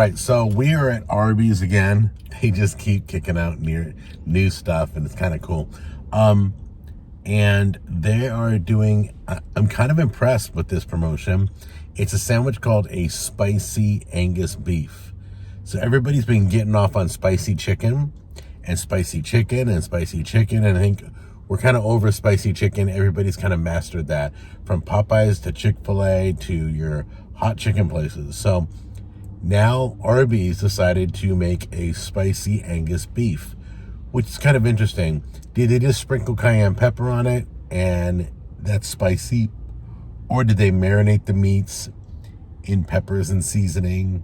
right, so we are at Arby's again. They just keep kicking out new stuff, and it's kind of cool. And they are doing, I'm kind of impressed with this promotion. It's a sandwich called a spicy Angus beef. So everybody's been getting off on spicy chicken, and spicy chicken, and spicy chicken, and I think we're kind of over spicy chicken. Everybody's kind of mastered that, from Popeyes to Chick-fil-A to your hot chicken places. So now Arby's decided to make a spicy Angus beef, which is kind of interesting. Did they just sprinkle cayenne pepper on it and that's spicy? Or did they marinate the meats in peppers and seasoning?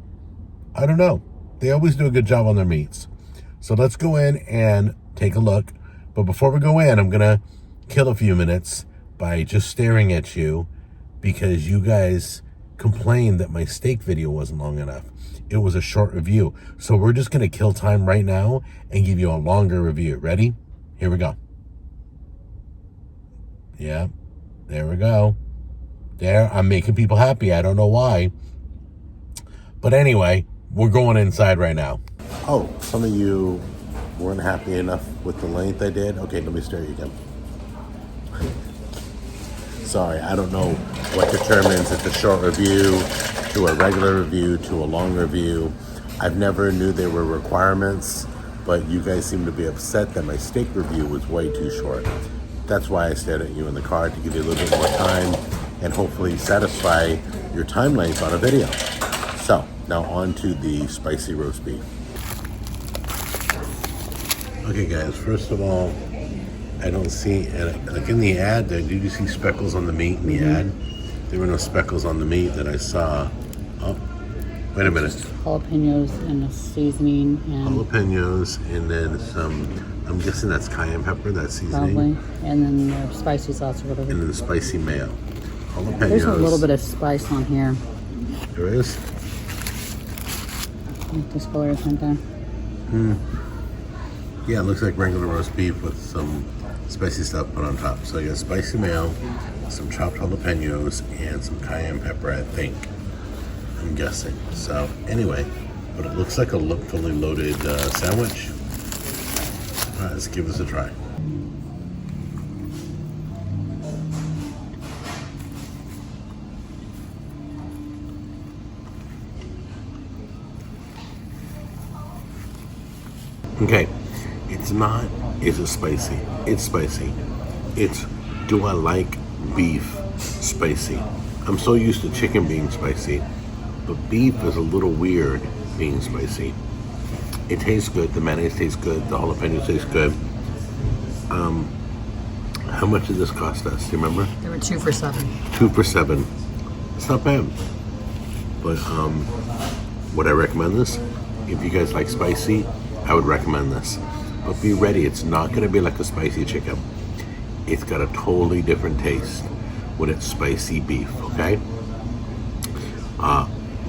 I don't know. They always do a good job on their meats. So let's go in and take a look. But before we go in, I'm going to kill a few minutes by just staring at you because you guys complained that my steak video wasn't long enough. It was a short review. So we're just going to kill time right now and give you a longer review. Ready? Here we go. Yeah, there we go. There, I'm making people happy. I don't know why. But anyway, we're going inside right now. Oh, some of you weren't happy enough with the length I did. Okay, let me stare at you again. Sorry, I don't know what determines it's a short review to a regular review to a long review. I've never knew there were requirements, but you guys seem to be upset that my steak review was way too short. That's why I stared at you in the car, to give you a little bit more time and hopefully satisfy your time length on a video. So now on to the spicy roast beef. Okay guys, first of all, I don't see, like in the ad there, did you see speckles on the meat in the ad? There were no speckles on the meat that I saw. Oh, wait a minute. Jalapenos and a seasoning. And jalapenos and then some, I'm guessing that's cayenne pepper, that seasoning. probably. And then the spicy sauce or whatever. And then the spicy mayo. Jalapenos. There's a little bit of spice on here. There is? Like this color is right there. Yeah, it looks like regular roast beef with some spicy stuff put on top. So you got spicy mayo, some chopped jalapenos, and some cayenne pepper, I think. I'm guessing. So anyway, but it looks like a fully loaded sandwich. All right, let's give this a try. Okay, is it spicy? It's spicy. It's, do I like beef spicy? I'm so used to chicken being spicy, but beef is a little weird being spicy. It tastes good, the mayonnaise tastes good, the jalapenos taste good. How much did this cost us, do you remember? They were 2 for $7. 2 for $7. It's not bad. But would I recommend this? If you guys like spicy, I would recommend this. But be ready, it's not gonna be like a spicy chicken. It's got a totally different taste when it's spicy beef, okay?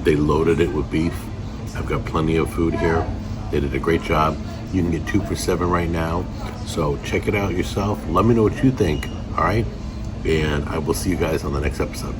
They loaded it with beef. I've got plenty of food here. They did a great job. You can get 2 for $7 right now. So check it out yourself. Let me know what you think, all right? And I will see you guys on the next episode.